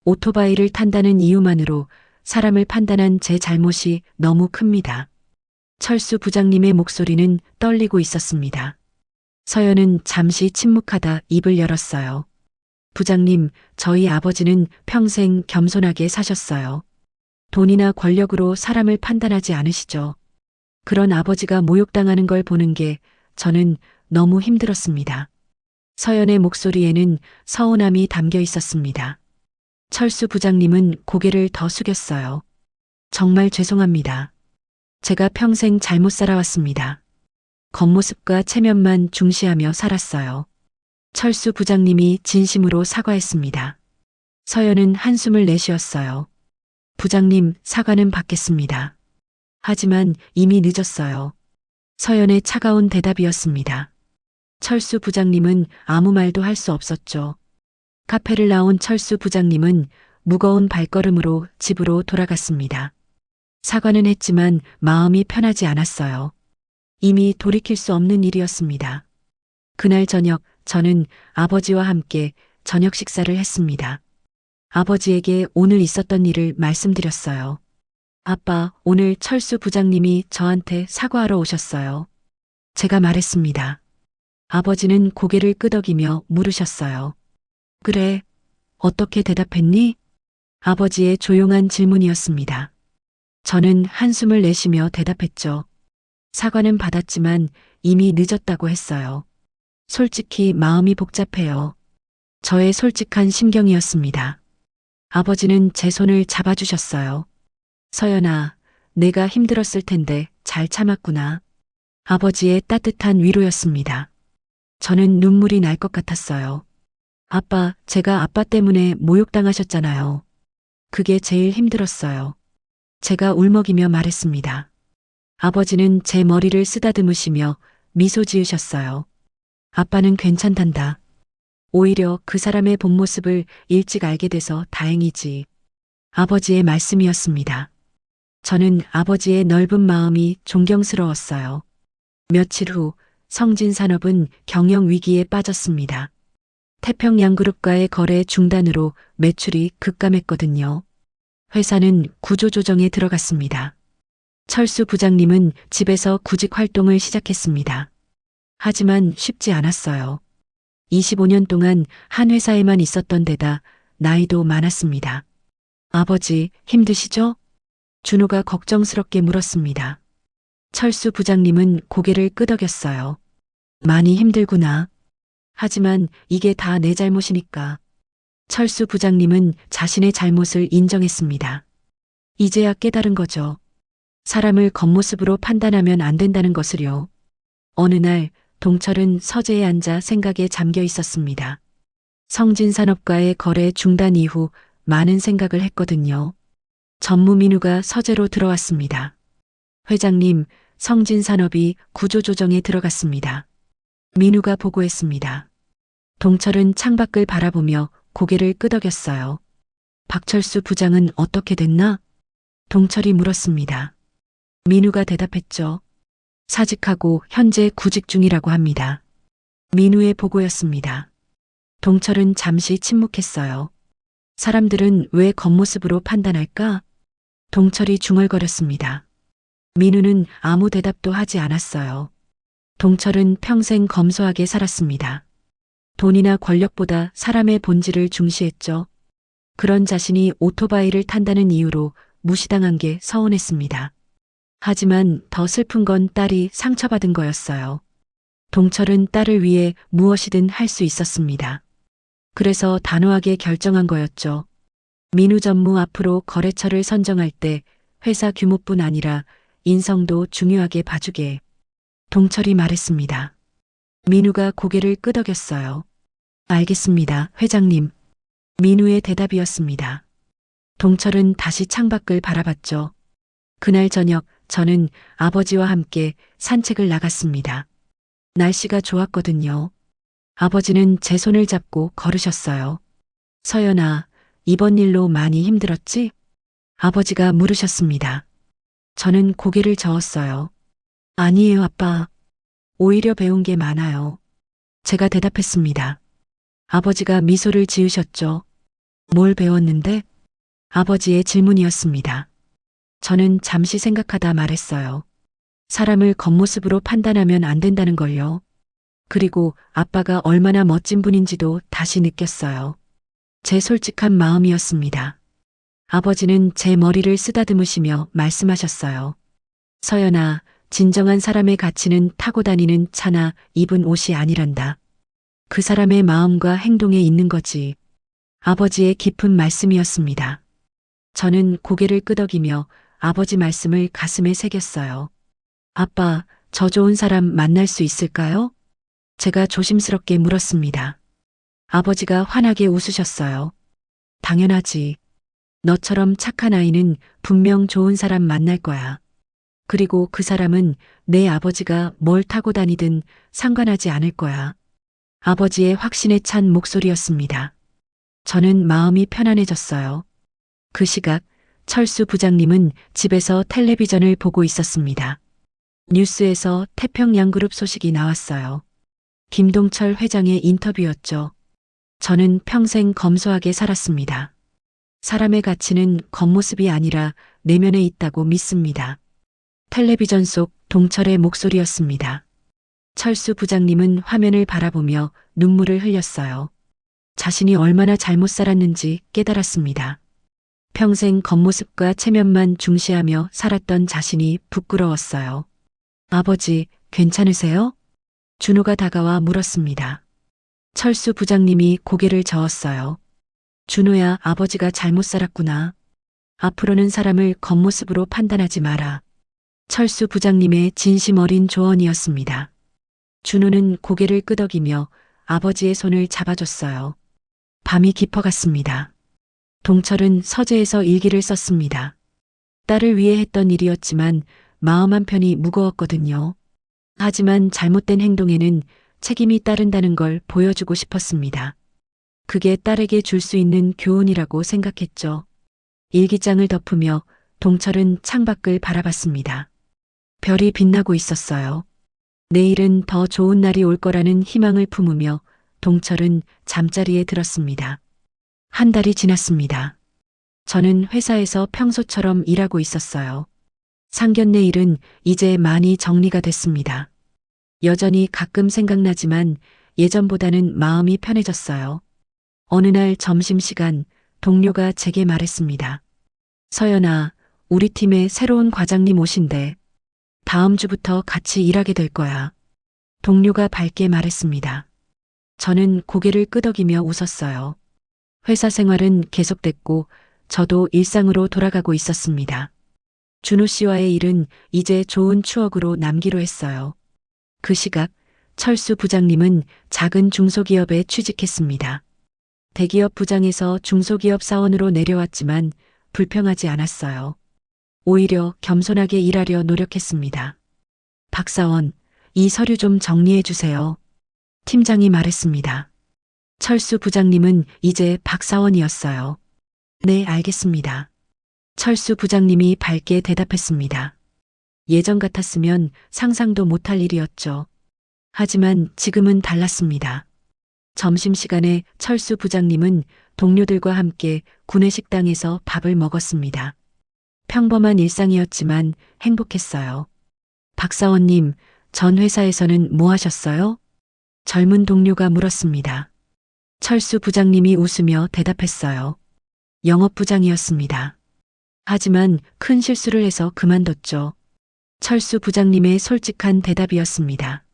오토바이를 탄다는 이유만으로 사람을 판단한 제 잘못이 너무 큽니다. 철수 부장님의 목소리는 떨리고 있었습니다. 서연은 잠시 침묵하다 입을 열었어요. 부장님, 저희 아버지는 평생 겸손하게 사셨어요. 돈이나 권력으로 사람을 판단하지 않으시죠. 그런 아버지가 모욕당하는 걸 보는 게 저는 너무 힘들었습니다. 서연의 목소리에는 서운함이 담겨 있었습니다. 철수 부장님은 고개를 더 숙였어요. 정말 죄송합니다. 제가 평생 잘못 살아왔습니다. 겉모습과 체면만 중시하며 살았어요. 철수 부장님이 진심으로 사과했습니다. 서연은 한숨을 내쉬었어요. 부장님, 사과는 받겠습니다. 하지만 이미 늦었어요. 서연의 차가운 대답이었습니다. 철수 부장님은 아무 말도 할 수 없었죠. 카페를 나온 철수 부장님은 무거운 발걸음으로 집으로 돌아갔습니다. 사과는 했지만 마음이 편하지 않았어요. 이미 돌이킬 수 없는 일이었습니다. 그날 저녁 저는 아버지와 함께 저녁 식사를 했습니다. 아버지에게 오늘 있었던 일을 말씀드렸어요. 아빠, 오늘 철수 부장님이 저한테 사과하러 오셨어요. 제가 말했습니다. 아버지는 고개를 끄덕이며 물으셨어요. 그래, 어떻게 대답했니? 아버지의 조용한 질문이었습니다. 저는 한숨을 내쉬며 대답했죠. 사과는 받았지만 이미 늦었다고 했어요. 솔직히 마음이 복잡해요. 저의 솔직한 심경이었습니다. 아버지는 제 손을 잡아주셨어요. 서연아, 내가 힘들었을 텐데 잘 참았구나. 아버지의 따뜻한 위로였습니다. 저는 눈물이 날 것 같았어요. 아빠, 제가 아빠 때문에 모욕당하셨잖아요. 그게 제일 힘들었어요. 제가 울먹이며 말했습니다. 아버지는 제 머리를 쓰다듬으시며 미소 지으셨어요. 아빠는 괜찮단다. 오히려 그 사람의 본 모습을 일찍 알게 돼서 다행이지. 아버지의 말씀이었습니다. 저는 아버지의 넓은 마음이 존경스러웠어요. 며칠 후 성진산업은 경영 위기에 빠졌습니다. 태평양그룹과의 거래 중단으로 매출이 급감했거든요. 회사는 구조조정에 들어갔습니다. 철수 부장님은 집에서 구직 활동을 시작했습니다. 하지만 쉽지 않았어요. 25년 동안 한 회사에만 있었던 데다 나이도 많았습니다. 아버지, 힘드시죠? 준호가 걱정스럽게 물었습니다. 철수 부장님은 고개를 끄덕였어요. 많이 힘들구나. 하지만 이게 다 내 잘못이니까. 철수 부장님은 자신의 잘못을 인정했습니다. 이제야 깨달은 거죠. 사람을 겉모습으로 판단하면 안 된다는 것을요. 어느 날 동철은 서재에 앉아 생각에 잠겨 있었습니다. 성진산업과의 거래 중단 이후 많은 생각을 했거든요. 전무민우가 서재로 들어왔습니다. 회장님, 성진산업이 구조조정에 들어갔습니다. 민우가 보고했습니다. 동철은 창밖을 바라보며 고개를 끄덕였어요. 박철수 부장은 어떻게 됐나? 동철이 물었습니다. 민우가 대답했죠. 사직하고 현재 구직 중이라고 합니다. 민우의 보고였습니다. 동철은 잠시 침묵했어요. 사람들은 왜 겉모습으로 판단할까? 동철이 중얼거렸습니다. 민우는 아무 대답도 하지 않았어요. 동철은 평생 검소하게 살았습니다. 돈이나 권력보다 사람의 본질을 중시했죠. 그런 자신이 오토바이를 탄다는 이유로 무시당한 게 서운했습니다. 하지만 더 슬픈 건 딸이 상처받은 거였어요. 동철은 딸을 위해 무엇이든 할 수 있었습니다. 그래서 단호하게 결정한 거였죠. 민우 전무 앞으로 거래처를 선정할 때 회사 규모뿐 아니라 인성도 중요하게 봐주게. 동철이 말했습니다. 민우가 고개를 끄덕였어요. 알겠습니다, 회장님. 민우의 대답이었습니다. 동철은 다시 창밖을 바라봤죠. 그날 저녁 저는 아버지와 함께 산책을 나갔습니다. 날씨가 좋았거든요. 아버지는 제 손을 잡고 걸으셨어요. 서연아, 이번 일로 많이 힘들었지? 아버지가 물으셨습니다. 저는 고개를 저었어요. 아니에요, 아빠. 오히려 배운 게 많아요. 제가 대답했습니다. 아버지가 미소를 지으셨죠. 뭘 배웠는데? 아버지의 질문이었습니다. 저는 잠시 생각하다 말했어요. 사람을 겉모습으로 판단하면 안 된다는 걸요. 그리고 아빠가 얼마나 멋진 분인지도 다시 느꼈어요. 제 솔직한 마음이었습니다. 아버지는 제 머리를 쓰다듬으시며 말씀하셨어요. 서연아, 진정한 사람의 가치는 타고 다니는 차나 입은 옷이 아니란다. 그 사람의 마음과 행동에 있는 거지. 아버지의 깊은 말씀이었습니다. 저는 고개를 끄덕이며 아버지 말씀을 가슴에 새겼어요. 아빠, 저 좋은 사람 만날 수 있을까요? 제가 조심스럽게 물었습니다. 아버지가 환하게 웃으셨어요. 당연하지. 너처럼 착한 아이는 분명 좋은 사람 만날 거야. 그리고 그 사람은 내 아버지가 뭘 타고 다니든 상관하지 않을 거야. 아버지의 확신에 찬 목소리였습니다. 저는 마음이 편안해졌어요. 그 시각 철수 부장님은 집에서 텔레비전을 보고 있었습니다. 뉴스에서 태평양그룹 소식이 나왔어요. 김동철 회장의 인터뷰였죠. 저는 평생 검소하게 살았습니다. 사람의 가치는 겉모습이 아니라 내면에 있다고 믿습니다. 텔레비전 속 동철의 목소리였습니다. 철수 부장님은 화면을 바라보며 눈물을 흘렸어요. 자신이 얼마나 잘못 살았는지 깨달았습니다. 평생 겉모습과 체면만 중시하며 살았던 자신이 부끄러웠어요. 아버지, 괜찮으세요? 준호가 다가와 물었습니다. 철수 부장님이 고개를 저었어요. 준호야, 아버지가 잘못 살았구나. 앞으로는 사람을 겉모습으로 판단하지 마라. 철수 부장님의 진심 어린 조언이었습니다. 준호는 고개를 끄덕이며 아버지의 손을 잡아줬어요. 밤이 깊어갔습니다. 동철은 서재에서 일기를 썼습니다. 딸을 위해 했던 일이었지만 마음 한편이 무거웠거든요. 하지만 잘못된 행동에는 책임이 따른다는 걸 보여주고 싶었습니다. 그게 딸에게 줄 수 있는 교훈이라고 생각했죠. 일기장을 덮으며 동철은 창밖을 바라봤습니다. 별이 빛나고 있었어요. 내일은 더 좋은 날이 올 거라는 희망을 품으며 동철은 잠자리에 들었습니다. 한 달이 지났습니다. 저는 회사에서 평소처럼 일하고 있었어요. 상견례 일은 이제 많이 정리가 됐습니다. 여전히 가끔 생각나지만 예전보다는 마음이 편해졌어요. 어느 날 점심시간 동료가 제게 말했습니다. 서연아, 우리 팀에 새로운 과장님 오신대. 다음 주부터 같이 일하게 될 거야. 동료가 밝게 말했습니다. 저는 고개를 끄덕이며 웃었어요. 회사 생활은 계속됐고 저도 일상으로 돌아가고 있었습니다. 준호 씨와의 일은 이제 좋은 추억으로 남기로 했어요. 그 시각 철수 부장님은 작은 중소기업에 취직했습니다. 대기업 부장에서 중소기업 사원으로 내려왔지만 불평하지 않았어요. 오히려 겸손하게 일하려 노력했습니다. 박사원, 이 서류 좀 정리해 주세요. 팀장이 말했습니다. 철수 부장님은 이제 박사원이었어요. 네, 알겠습니다. 철수 부장님이 밝게 대답했습니다. 예전 같았으면 상상도 못할 일이었죠. 하지만 지금은 달랐습니다. 점심시간에 철수 부장님은 동료들과 함께 구내식당에서 밥을 먹었습니다. 평범한 일상이었지만 행복했어요. 박사원님, 전 회사에서는 뭐 하셨어요? 젊은 동료가 물었습니다. 철수 부장님이 웃으며 대답했어요. 영업부장이었습니다. 하지만 큰 실수를 해서 그만뒀죠. 철수 부장님의 솔직한 대답이었습니다.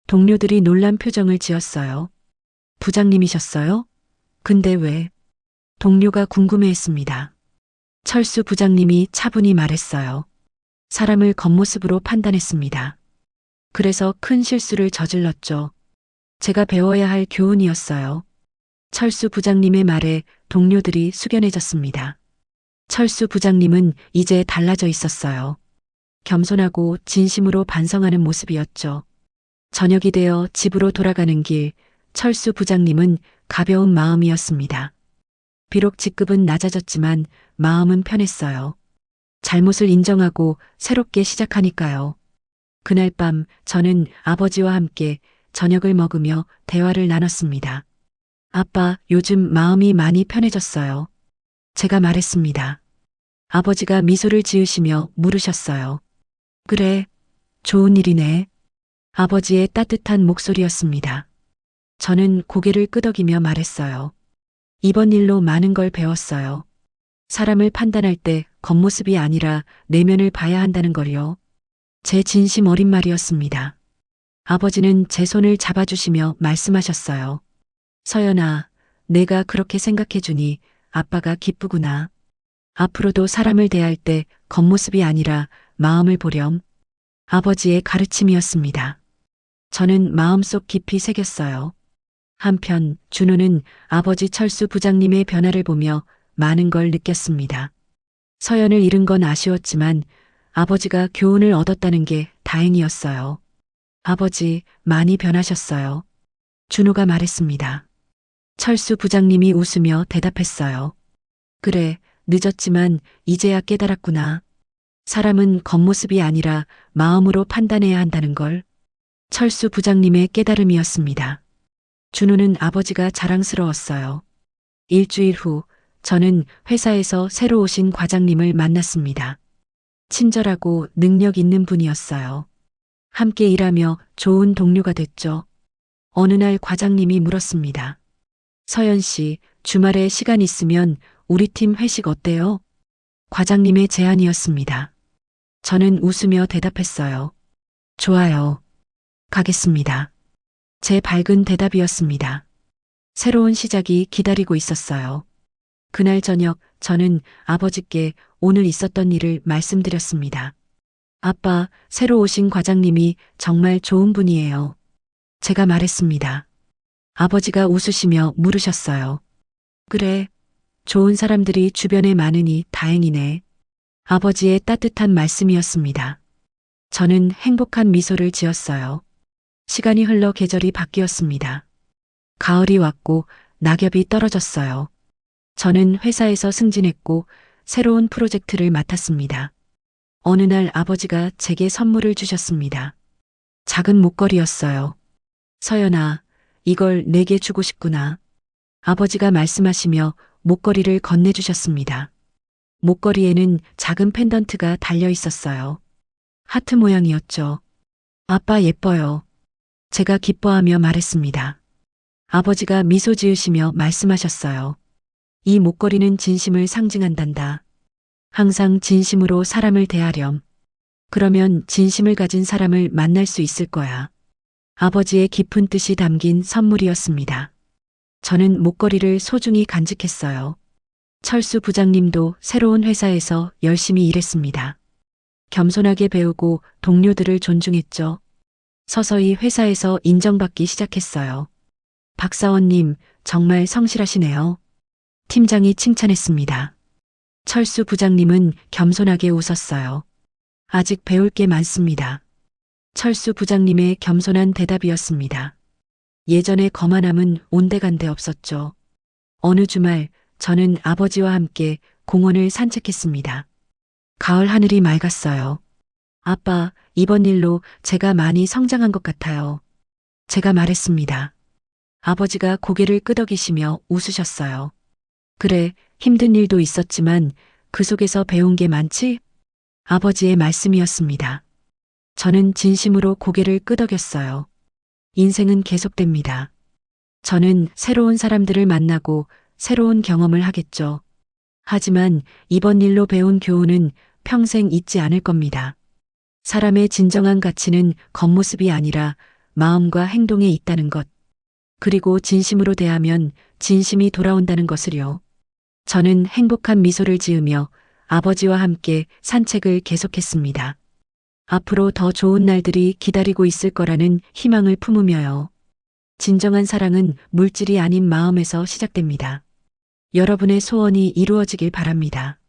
동료들이 놀란 표정을 지었어요. 부장님이셨어요? 근데 왜? 동료가 궁금해했습니다. 철수 부장님이 차분히 말했어요. 사람을 겉모습으로 판단했습니다. 그래서 큰 실수를 저질렀죠. 제가 배워야 할 교훈이었어요. 철수 부장님의 말에 동료들이 숙연해졌습니다. 철수 부장님은 이제 달라져 있었어요. 겸손하고 진심으로 반성하는 모습이었죠. 저녁이 되어 집으로 돌아가는 길, 철수 부장님은 가벼운 마음이었습니다. 비록 직급은 낮아졌지만 마음은 편했어요. 잘못을 인정하고 새롭게 시작하니까요. 그날 밤 저는 아버지와 함께 저녁을 먹으며 대화를 나눴습니다. 아빠, 요즘 마음이 많이 편해졌어요. 제가 말했습니다. 아버지가 미소를 지으시며 물으셨어요. 그래, 좋은 일이네. 아버지의 따뜻한 목소리였습니다. 저는 고개를 끄덕이며 말했어요. 이번 일로 많은 걸 배웠어요. 사람을 판단할 때 겉모습이 아니라 내면을 봐야 한다는 걸요. 제 진심 어린 말이었습니다. 아버지는 제 손을 잡아주시며 말씀하셨어요. 서연아, 내가 그렇게 생각해주니 아빠가 기쁘구나. 앞으로도 사람을 대할 때 겉모습이 아니라 마음을 보렴. 아버지의 가르침이었습니다. 저는 마음속 깊이 새겼어요. 한편 준호는 아버지 철수 부장님의 변화를 보며 많은 걸 느꼈습니다. 서연을 잃은 건 아쉬웠지만 아버지가 교훈을 얻었다는 게 다행이었어요. 아버지, 많이 변하셨어요. 준호가 말했습니다. 철수 부장님이 웃으며 대답했어요. 그래, 늦었지만 이제야 깨달았구나. 사람은 겉모습이 아니라 마음으로 판단해야 한다는 걸. 철수 부장님의 깨달음이었습니다. 준호는 아버지가 자랑스러웠어요. 일주일 후 저는 회사에서 새로 오신 과장님을 만났습니다. 친절하고 능력 있는 분이었어요. 함께 일하며 좋은 동료가 됐죠. 어느 날 과장님이 물었습니다. 서연 씨, 주말에 시간 있으면 우리 팀 회식 어때요? 과장님의 제안이었습니다. 저는 웃으며 대답했어요. 좋아요. 가겠습니다. 제 밝은 대답이었습니다. 새로운 시작이 기다리고 있었어요. 그날 저녁 저는 아버지께 오늘 있었던 일을 말씀드렸습니다. 아빠, 새로 오신 과장님이 정말 좋은 분이에요. 제가 말했습니다. 아버지가 웃으시며 물으셨어요. 그래, 좋은 사람들이 주변에 많으니 다행이네. 아버지의 따뜻한 말씀이었습니다. 저는 행복한 미소를 지었어요. 시간이 흘러 계절이 바뀌었습니다. 가을이 왔고 낙엽이 떨어졌어요. 저는 회사에서 승진했고 새로운 프로젝트를 맡았습니다. 어느 날 아버지가 제게 선물을 주셨습니다. 작은 목걸이였어요. 서연아, 이걸 내게 주고 싶구나. 아버지가 말씀하시며 목걸이를 건네주셨습니다. 목걸이에는 작은 펜던트가 달려 있었어요. 하트 모양이었죠. 아빠 예뻐요. 제가 기뻐하며 말했습니다. 아버지가 미소 지으시며 말씀하셨어요. 이 목걸이는 진심을 상징한단다. 항상 진심으로 사람을 대하렴. 그러면 진심을 가진 사람을 만날 수 있을 거야. 아버지의 깊은 뜻이 담긴 선물이었습니다. 저는 목걸이를 소중히 간직했어요. 철수 부장님도 새로운 회사에서 열심히 일했습니다. 겸손하게 배우고 동료들을 존중했죠. 서서히 회사에서 인정받기 시작했어요. 박사원님, 정말 성실하시네요. 팀장이 칭찬했습니다. 철수 부장님은 겸손하게 웃었어요. 아직 배울 게 많습니다. 철수 부장님의 겸손한 대답이었습니다. 예전의 거만함은 온데간데 없었죠. 어느 주말 저는 아버지와 함께 공원을 산책했습니다. 가을 하늘이 맑았어요. 아빠, 이번 일로 제가 많이 성장한 것 같아요. 제가 말했습니다. 아버지가 고개를 끄덕이시며 웃으셨어요. 그래, 힘든 일도 있었지만 그 속에서 배운 게 많지? 아버지의 말씀이었습니다. 저는 진심으로 고개를 끄덕였어요. 인생은 계속됩니다. 저는 새로운 사람들을 만나고 새로운 경험을 하겠죠. 하지만 이번 일로 배운 교훈은 평생 잊지 않을 겁니다. 사람의 진정한 가치는 겉모습이 아니라 마음과 행동에 있다는 것. 그리고 진심으로 대하면 진심이 돌아온다는 것을요. 저는 행복한 미소를 지으며 아버지와 함께 산책을 계속했습니다. 앞으로 더 좋은 날들이 기다리고 있을 거라는 희망을 품으며요. 진정한 사랑은 물질이 아닌 마음에서 시작됩니다. 여러분의 소원이 이루어지길 바랍니다.